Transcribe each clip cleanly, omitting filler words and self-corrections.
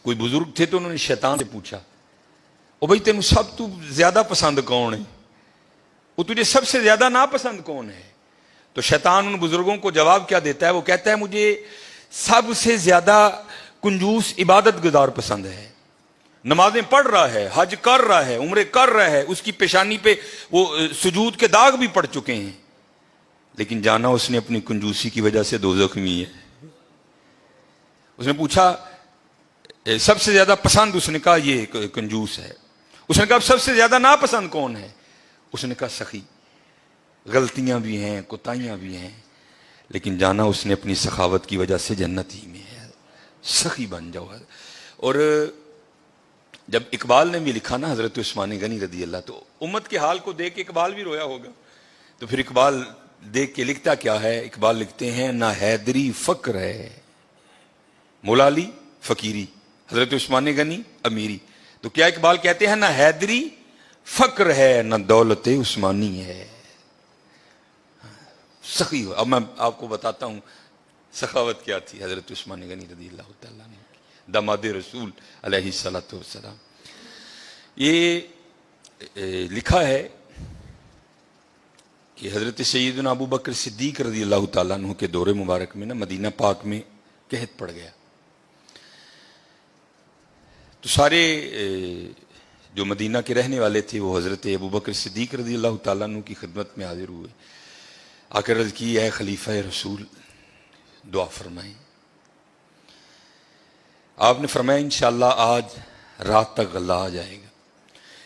کوئی بزرگ تھے تو انہوں نے شیطان سے پوچھا او بھائی تینوں سب تو زیادہ پسند کون ہے, وہ تجھے سب سے زیادہ ناپسند کون ہے؟ تو شیطان ان بزرگوں کو جواب کیا دیتا ہے؟ وہ کہتا ہے مجھے سب سے زیادہ کنجوس عبادت گزار پسند ہے, نمازیں پڑھ رہا ہے, حج کر رہا ہے, عمرے کر رہا ہے, اس کی پیشانی پہ وہ سجود کے داغ بھی پڑ چکے ہیں, لیکن جانا اس نے اپنی کنجوسی کی وجہ سے دوزخ میں ہے. اس نے پوچھا سب سے زیادہ پسند, اس نے کہا یہ کنجوس ہے. اس نے کہا سب سے زیادہ ناپسند کون ہے؟ اس نے کہا سخی. غلطیاں بھی ہیں, کوتاہیاں بھی ہیں, لیکن جانا اس نے اپنی سخاوت کی وجہ سے جنت ہی میں ہے. سخی بن جاؤ. اور جب اقبال نے بھی لکھا نا حضرت عثمان غنی رضی اللہ, تو امت کے حال کو دیکھ کے اقبال بھی رویا ہوگا. تو پھر اقبال دیکھ کے لکھتا کیا ہے؟ اقبال لکھتے ہیں نہ حیدری فقر ہے, مولا علی فقیری, حضرت عثمان غنی امیری. تو کیا اقبال کہتے ہیں نہ حیدری فقر ہے نہ دولت عثمانی ہے. سخی ہو. اب میں آپ کو بتاتا ہوں سخاوت کیا تھی حضرت عثمان غنی رضی اللہ تعالیٰ عنہ, داماد رسول علیہ الصلوۃ والسلام. یہ لکھا ہے کہ حضرت سیدنا ابو بکر صدیق رضی اللہ تعالیٰ عنہ کے دور مبارک میں نا مدینہ پاک میں قحط پڑ گیا. تو سارے جو مدینہ کے رہنے والے تھے وہ حضرت ابو بکر صدیق رضی اللہ تعالیٰ عنہ کی خدمت میں حاضر ہوئے. آ کر عرض کی اے خلیفہ رسول دعا فرمائیں. آپ نے فرمایا انشاءاللہ آج رات تک غلہ آ جائے گا.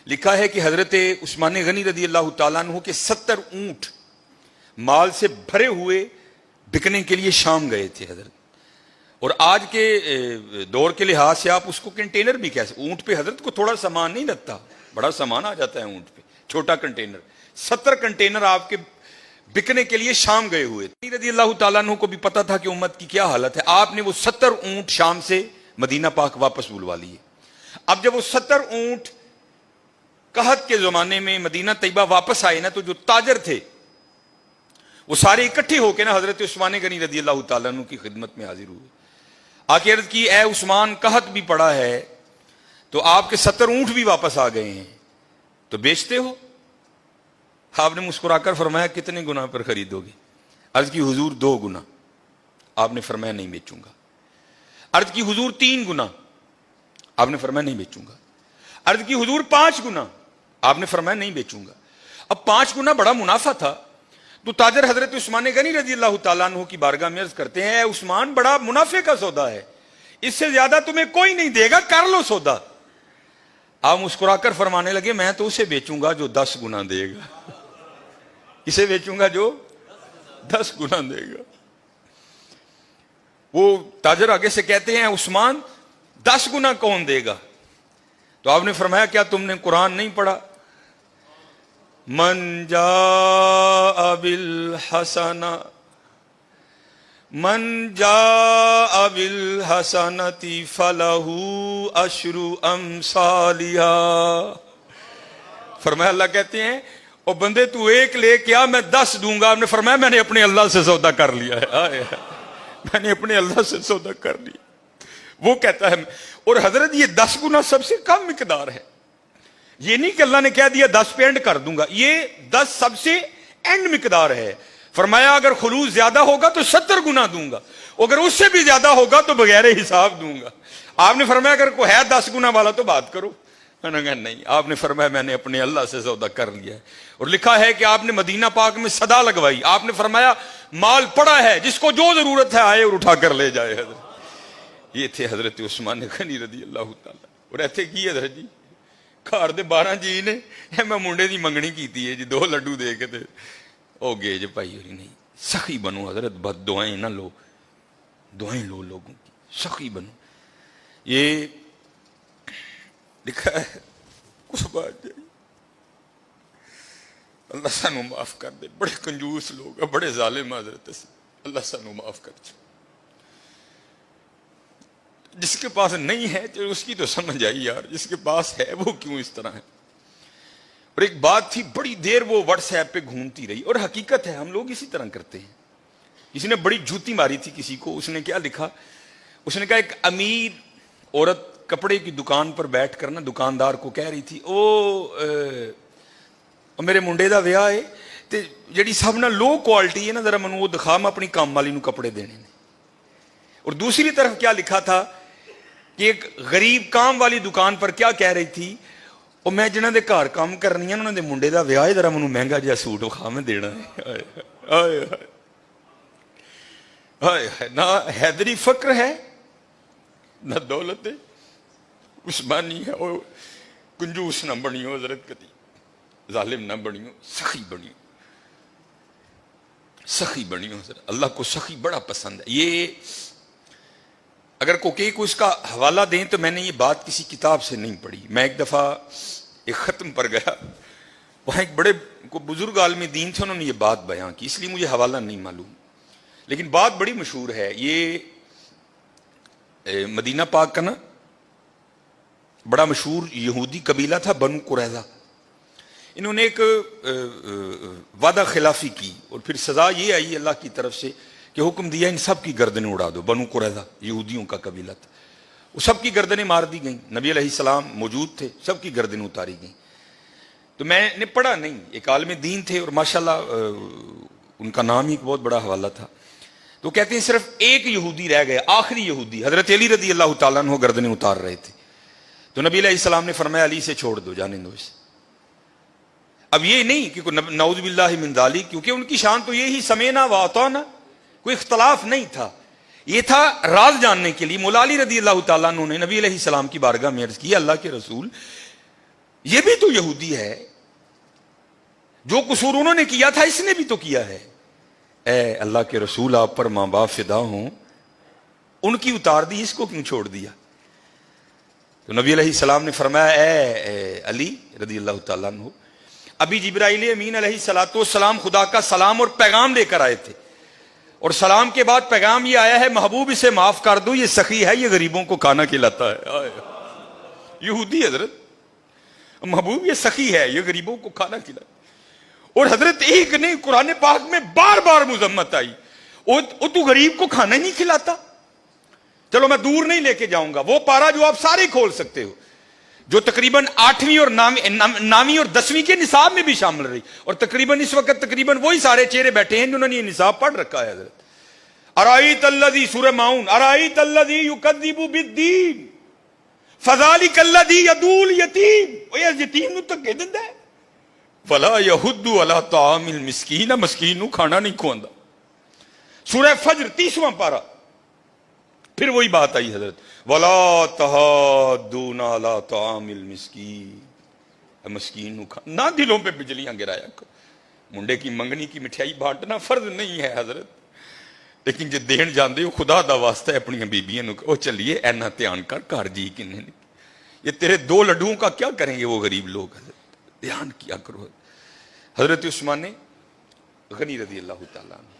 لکھا ہے کہ حضرت عثمان غنی رضی اللہ تعالیٰ عنہ کے 70 اونٹ مال سے بھرے ہوئے بکنے کے لیے شام گئے تھے حضرت. اور آج کے دور کے لحاظ سے آپ اس کو کنٹینر بھی کہہ سکتے. اونٹ پہ حضرت کو تھوڑا سامان نہیں لگتا, بڑا سامان آ جاتا ہے اونٹ پہ, چھوٹا کنٹینر. 70 کنٹینر آپ کے بکنے کے لیے شام گئے ہوئے تھے. رضی اللہ تعالیٰ عنہ کو بھی پتا تھا کہ امت کی کیا حالت ہے. آپ نے وہ 70 اونٹ شام سے مدینہ پاک واپس بلوا لیے. اب جب وہ 70 اونٹ قحط کے زمانے میں مدینہ طیبہ واپس آئے نا, تو جو تاجر تھے وہ سارے اکٹھے ہو کے نا حضرت عثمان غنی رضی اللہ تعالیٰ عنہ کی خدمت میں حاضر ہوئے. آ کے عرض کی اے عثمان قحط بھی پڑا ہے تو آپ کے 70 اونٹ بھی واپس آ گئے ہیں, تو بیچتے ہو؟ آپ نے مسکرا کر فرمایا کتنے گنا پر خریدو گے؟ عرض کی حضور 2 گنا. آپ نے فرمایا نہیں بیچوں گا. عرض کی حضور 3 گنا. آپ نے فرمایا نہیں بیچوں گا. عرض کی حضور 5 گنا. آپ نے فرمایا نہیں بیچوں گا. اب 5 گنا بڑا منافع تھا. تو تاجر حضرت عثمان غنی رضی اللہ تعالیٰ عنہ کی بارگاہ میں عرض کرتے ہیں اے عثمان بڑا منافع کا سودا ہے, اس سے زیادہ تمہیں کوئی نہیں دے گا, کر لو سودا. آپ مسکرا کر فرمانے لگے میں تو اسے بیچوں گا جو 10 گنا دے گا. اسے بیچوں گا جو 10 گنا دے گا. وہ تاجر آگے سے کہتے ہیں عثمان 10 گنا کون دے گا؟ تو آپ نے فرمایا کیا تم نے قرآن نہیں پڑھا؟ من جاء بالحسنہ فلہ عشر امثالہا. فرمایا اللہ کہتے ہیں اور بندے تو 1 لے کے آ میں 10 دوں گا. آپ نے فرمایا میں نے اپنے اللہ سے سودا کر لیا ہے, میں نے اپنے اللہ سے سودا کر لیا. وہ کہتا ہے اور حضرت یہ 10 گنا سب سے کم مقدار ہے. یہ نہیں کہ اللہ نے کہہ دیا 10 پہ اینڈ کر دوں گا, یہ 10 سب سے اینڈ مقدار ہے. فرمایا اگر خلوص زیادہ ہوگا تو 70 گنا دوں گا, اگر اس سے بھی زیادہ ہوگا تو بغیر حساب دوں گا. آپ نے فرمایا اگر کوئی ہے 10 گنا والا تو بات کرو. میں نے کہا نہیں. آپ نے فرمایا میں نے اپنے اللہ سے سودا کر لیا ہے. اور لکھا ہے کہ آپ نے مدینہ پاک میں صدا لگوائی. آپ نے فرمایا مال پڑا ہے, جس کو جو ضرورت ہے آئے اور اٹھا کر لے جائے. حضرت یہ تھے حضرت عثمان غنی رضی اللہ تعالیٰ. اور ایتھے کی حضرت جی گھر دے 12 جی نے میں منڈے دی منگنی کیتی ہے جی 2 لڈو دے کے تے او گے جی بھائی ہوئی نہیں. سخی بنو حضرت, بد دعائیں نہ لو, دعائیں لو لوگوں کی, سخی بنو. یہ لکھا ہے کچھ بات جائے اللہ سانو معاف کر دے. بڑے کنجوس لوگ ہیں, بڑے ظالم حضرت سے, اللہ سانو معاف کر دے. جس کے پاس نہیں ہے تو اس کی تو سمجھ آئی یار, جس کے پاس ہے وہ کیوں اس طرح ہے. اور ایک بات تھی بڑی دیر وہ واٹس ایپ پہ گھومتی رہی, اور حقیقت ہے ہم لوگ اسی طرح کرتے ہیں. کسی نے بڑی جوتی ماری تھی کسی کو, اس نے کیا لکھا, اس نے کہا ایک امیر عورت کپڑے کی دکان پر بیٹھ کر نا دکاندار کو کہہ رہی تھی میرے منڈے دا ویاہ ہے تے جڑی سب نہ لو کوالٹی ہے نا ذرا منو وہ دکھا، میں اپنی کام والی نو کپڑے دینے نے۔ اور دوسری طرف کیا لکھا تھا کہ ایک غریب کام والی دکان پر کیا کہہ رہی تھی، اور میں جنہاں دے گھر کام کرنی ہے انہاں دے منڈے دا ویاہ ہے، ذرا منو مہنگا جہا سوٹ وکھا میں دینا ہے۔ ہائے ہائے، نہ حیدری فقر ہے نہ دولت عثمانی ہے، اور کنجوس نہ بنیو حضرت، کتی ظالم نہ بنیو، سخی بنیو، سخی بنیو حضرت۔ اللہ کو سخی بڑا پسند ہے۔ یہ اگر کوئی اس کا حوالہ دیں تو میں نے یہ بات کسی کتاب سے نہیں پڑھی۔ میں ایک دفعہ ایک ختم پر گیا، وہاں ایک بڑے بزرگ عالم دین تھے، انہوں نے یہ بات بیان کی، اس لیے مجھے حوالہ نہیں معلوم، لیکن بات بڑی مشہور ہے۔ یہ مدینہ پاک کا نا بڑا مشہور یہودی قبیلہ تھا بنو قریظہ، انہوں نے ایک وعدہ خلافی کی اور پھر سزا یہ آئی اللہ کی طرف سے کہ حکم دیا ان سب کی گردنیں اڑا دو۔ بنو قریظہ یہودیوں کا قبیلہ تھا، وہ سب کی گردنیں مار دی گئیں، نبی علیہ السلام موجود تھے، سب کی گردنیں اتاری گئیں۔ تو میں نے پڑھا نہیں، ایک عالم دین تھے اور ماشاءاللہ ان کا نام ہی ایک بہت بڑا حوالہ تھا، تو کہتے ہیں صرف ایک یہودی رہ گئے، آخری یہودی حضرت علی رضی اللہ تعالیٰ عنہ گردنیں اتار رہے تھے، تو نبی علیہ السلام نے فرمایا علی سے چھوڑ دو، جانے دو اسے۔ اب یہ نہیں کہ نعوذ باللہ من ذالک، کیونکہ ان کی شان تو یہی سمینا و اطعنا، کوئی اختلاف نہیں تھا، یہ تھا راز جاننے کے لیے۔ مولا علی رضی اللہ تعالیٰ عنہ نے نبی علیہ السلام کی بارگاہ میں عرض کی، اللہ کے رسول یہ بھی تو یہودی ہے، جو قصور انہوں نے کیا تھا اس نے بھی تو کیا ہے۔ اے اللہ کے رسول آپ پر ماں باپ فدا ہوں، ان کی اتار دی، اس کو کیوں چھوڑ دیا؟ تو نبی علیہ السلام نے فرمایا اے علی رضی اللہ تعالیٰ عنہ، ابھی جبرائیل امین علیہ السلام خدا کا سلام اور پیغام لے کر آئے تھے، اور سلام کے بعد پیغام یہ آیا ہے محبوب اسے معاف کر دو، یہ سخی ہے، یہ غریبوں کو کھانا کھلاتا ہے۔ یہودی حضرت، محبوب یہ سخی ہے، یہ غریبوں کو کھانا کھلاتا ہے۔ اور حضرت ایک نہیں، قرآن پاک میں بار بار مذمت آئی، تو غریب کو کھانا ہی نہیں کھلاتا۔ چلو میں دور نہیں لے کے جاؤں گا، وہ پارا جو آپ سارے کھول سکتے ہو، جو تقریباً 8ویں اور 9ویں اور 10ویں کے نصاب میں بھی شامل رہی، اور تقریباً اس وقت تقریباً وہی سارے چہرے بیٹھے ہیں جنہوں نے یہ نصاب پڑھ رکھا ہے حضرت۔ ارائیت الذی، سورہ ماؤن، ارائیت الذی یکذب بالدین فذلک الذی یدعو الیتیم، وہ یتیم نو تکے دیندا ہے، ولا یحض علی طعام المسکین، مسکین نو کھانا نہیں کھواندا۔ سورہ فجر 30واں پارہ، پھر وہی بات آئی حضرت، وَلَا تَحَاضُّونَ عَلَىٰ طَعَامِ الْمِسْكِينِ، مسکین نو نہ دلوں پہ بجلیاں گرایا کرو۔ منڈے کی منگنی کی مٹھائی بانٹنا فرض نہیں ہے حضرت، لیکن جے دین جاندے ہو خدا دا واسطہ ہے اپنی بیبیاں نو او چلیے اینا دھیان کر گھر جی کنے، یہ تیرے 2 لڈوؤں کا کیا کریں گے وہ غریب لوگ، حضرت دھیان کیا کرو۔ حضرت عثمان غنی رضی اللہ تعالیٰ عنہ،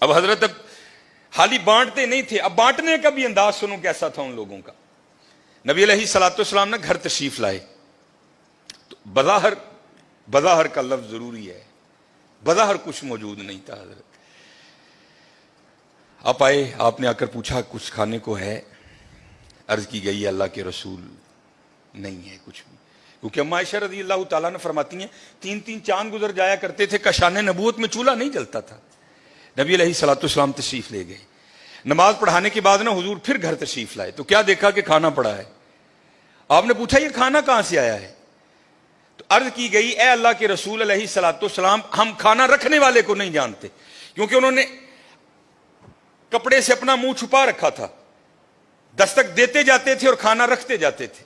اب حضرت اب حالی بانٹتے نہیں تھے، اب بانٹنے کا بھی انداز سنو کیسا تھا ان لوگوں کا۔ نبی علیہ السلام نے گھر تشریف لائے، تو بظاہر کا لفظ ضروری ہے، بظاہر کچھ موجود نہیں تھا حضرت۔ آپ آئے، آپ نے آ کر پوچھا کچھ کھانے کو ہے؟ عرض کی گئی اللہ کے رسول نہیں ہے کچھ بھی، کیونکہ اما عائشہ رضی اللہ تعالیٰ نے فرماتی ہیں 3 چاند گزر جایا کرتے تھے، کشان نبوت میں چولہا نہیں جلتا تھا۔ نبی علیہ السلام تشریف لے گئے، نماز پڑھانے کے بعد نا حضور پھر گھر تشریف لائے، تو کیا دیکھا کہ کھانا پڑا ہے۔ آپ نے پوچھا یہ کھانا کہاں سے آیا ہے؟ تو عرض کی گئی اے اللہ کے رسول علیہ السلام، ہم کھانا رکھنے والے کو نہیں جانتے، کیونکہ انہوں نے کپڑے سے اپنا منہ چھپا رکھا تھا، دستک دیتے جاتے تھے اور کھانا رکھتے جاتے تھے۔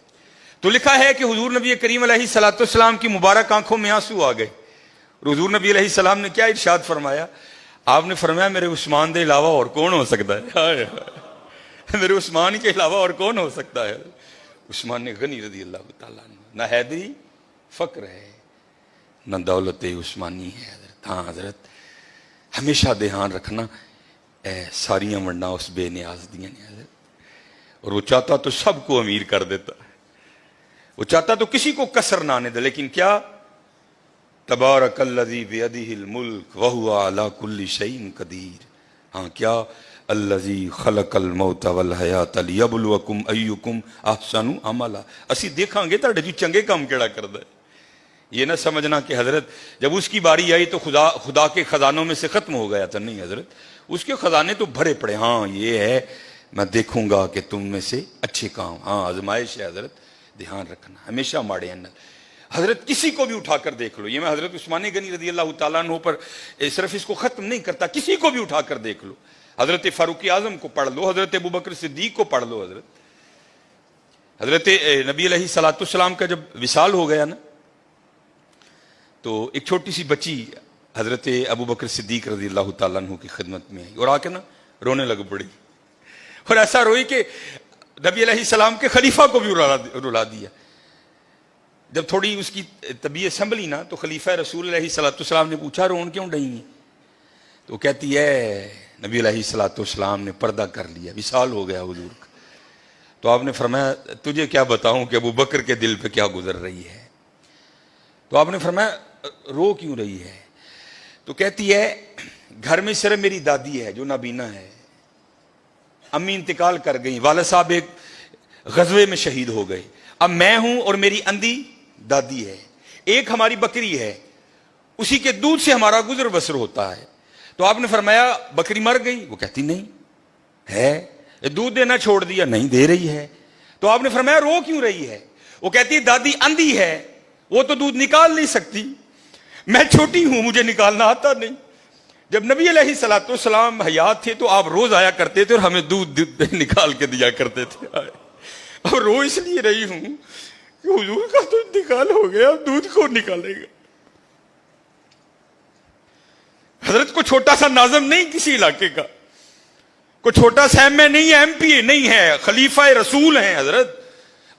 تو لکھا ہے کہ حضور نبی کریم علیہ السلام کی مبارک آنکھوں میں آنسو آ گئے، اور حضور نبی علیہ السلام نے کیا ارشاد فرمایا؟ آپ نے فرمایا میرے عثمان دے علاوہ اور کون ہو سکتا ہے؟ میرے عثمان کے علاوہ اور کون ہو سکتا ہے؟ عثمان غنی رضی اللہ تعالیٰ عنہ، نہ حیدری فقر ہے نہ دولت عثمانی ہے حضرت۔ ہاں حضرت ہمیشہ دھیان رکھنا، ساریاں ورنہ اس بے نیاز دیاں نے حضرت، اور وہ چاہتا تو سب کو امیر کر دیتا، وہ چاہتا تو کسی کو کسر نہ آنے دے، لیکن کیا تبارک الذی بیدہ الملک وہو علی کل شیء قدیر، ہاں کیا الذی خلق الموت والحیات لیبلوکم ایکم احسن عملا. اسی دیکھاں گے تہاڈے چ چنگے کام کیڑا کردا ہے. یہ نہ سمجھنا کہ حضرت جب اس کی باری آئی تو خدا کے خزانوں میں سے ختم ہو گیا تھا. نہیں حضرت، اس کے خزانے تو بھرے پڑے. ہاں یہ ہے، میں دیکھوں گا کہ تم میں سے اچھے کام. ہاں آزمائش ہے حضرت، دھیان رکھنا ہمیشہ ماڑے ہیں. حضرت کسی کو بھی اٹھا کر دیکھ لو. یہ میں حضرت عثمان غنی رضی اللہ تعالیٰ عنہ پر صرف اس کو ختم نہیں کرتا، کسی کو بھی اٹھا کر دیکھ لو. حضرت فاروق اعظم کو پڑھ لو، حضرت ابوبکر صدیق کو پڑھ لو. حضرت نبی علیہ الصلوۃ والسلام کا جب وصال ہو گیا نا، تو ایک چھوٹی سی بچی حضرت ابوبکر صدیق رضی اللہ تعالیٰ عنہ کی خدمت میں آئی اور آ کے نا رونے لگ پڑی. اور ایسا روئی کہ نبی علیہ السلام کے خلیفہ کو بھی رلا دیا. جب تھوڑی اس کی طبیعت سنبھلی نا تو خلیفہ رسول علیہ الصلوۃ والسلام نے پوچھا رون کیوں رہی ہیں؟ تو کہتی ہے نبی علیہ الصلوۃ والسلام نے پردہ کر لیا، وصال ہو گیا حضور کا. تو آپ نے فرمایا تجھے کیا بتاؤں کہ ابو بکر کے دل پہ کیا گزر رہی ہے. تو آپ نے فرمایا رو کیوں رہی ہے؟ تو کہتی ہے گھر میں صرف میری دادی ہے جو نابینا ہے، امی انتقال کر گئی، والد صاحب ایک غزوے میں شہید ہو گئے، اب میں ہوں اور میری اندھی دادی ہے، ایک ہماری بکری ہے، اسی کے دودھ سے ہمارا گزر بسر ہوتا ہے. تو آپ نے فرمایا بکری مر گئی؟ وہ کہتی نہیں ہے. دودھ دینا چھوڑ دیا؟ نہیں دے رہی ہے. تو آپ نے فرمایا رو کیوں رہی ہے؟ وہ کہتی دادی اندھی ہے، وہ تو دودھ نکال نہیں سکتی، میں چھوٹی ہوں مجھے نکالنا آتا نہیں. جب نبی علیہ الصلوۃ والسلام حیات تھے تو آپ روز آیا کرتے تھے اور ہمیں دودھ نکال کے دیا کرتے تھے. اور رو اس لیے رہی ہوں کہ حضور کا تو انتقال ہو گیا، دودھ کون نکالے گا. حضرت کو چھوٹا سا ناظم نہیں کسی علاقے کا، کوئی چھوٹا سا ایم اے نہیں ہے، ایم پی اے نہیں ہے، خلیفہ رسول ہیں حضرت،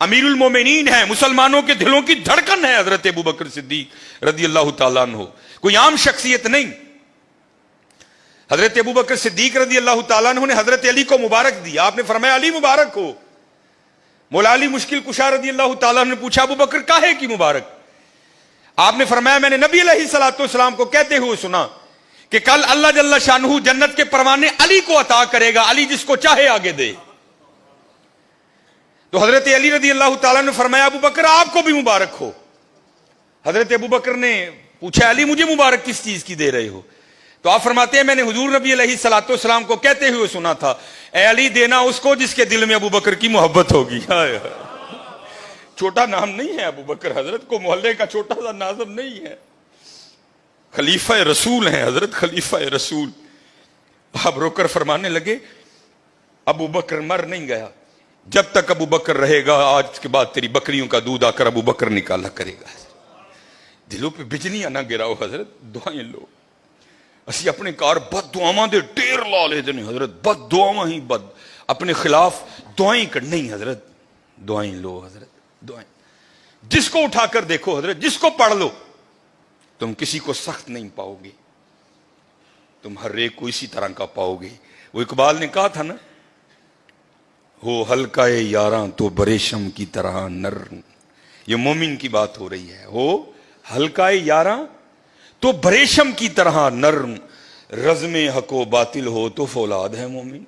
امیر المومنین ہیں، مسلمانوں کے دلوں کی دھڑکن ہے حضرت ابوبکر صدیق رضی اللہ تعالیٰ عنہ. کوئی عام شخصیت نہیں. حضرت ابوبکر صدیق رضی اللہ تعالیٰ عنہ نے حضرت علی کو مبارک دیا. آپ نے فرمایا علی مبارک ہو. مولا علی مشکل کشا رضی اللہ تعالیٰ عنہ نے پوچھا ابوبکر کاہے کی مبارک؟ آپ نے فرمایا میں نے نبی علیہ الصلوۃ والسلام کو کہتے ہوئے سنا کہ کل اللہ جل شانہ جنت کے پروانے علی کو عطا کرے گا، علی جس کو چاہے آگے دے. تو حضرت علی رضی اللہ تعالیٰ نے فرمایا ابوبکر آپ کو بھی مبارک ہو. حضرت ابوبکر نے پوچھا علی مجھے مبارک کس چیز کی دے رہے ہو؟ تو آپ فرماتے ہیں میں نے حضور نبی علیہ الصلوۃ والسلام کو کہتے ہوئے سنا تھا اے علی دینا اس کو جس کے دل میں ابوبکر کی محبت ہوگی. چھوٹا نام نہیں ہے ابوبکر، حضرت کو محلے کا چھوٹا سا ناظم نہیں ہے، خلیفہ رسول ہیں حضرت، خلیفہ رسول. آپ رو کر فرمانے لگے ابوبکر مر نہیں گیا، جب تک ابوبکر رہے گا آج کے بعد تیری بکریوں کا دودھ آ کر ابوبکر نکالا کرے گا. دلوں پہ بجلیاں نہ گراؤ حضرت، دعائیں لو. اسی اپنے کار بد دعاواں دے ڈیر لا لے دیں حضرت، بد دعاواں ہی بد، اپنے خلاف دعائیں کر نہیں حضرت، دعائیں لو حضرت، دعائیں. جس کو اٹھا کر دیکھو حضرت، جس کو پڑھ لو، تم کسی کو سخت نہیں پاؤ گے، تم ہر ایک کو اسی طرح کا پاؤ گے. وہ اقبال نے کہا تھا نا ہو ہلکا یاراں تو بریشم کی طرح نرم. یہ مومن کی بات ہو رہی ہے. ہو ہلکا یاراں تو بریشم کی طرح نرم، رزم حق و باطل ہو تو فولاد ہے مومن.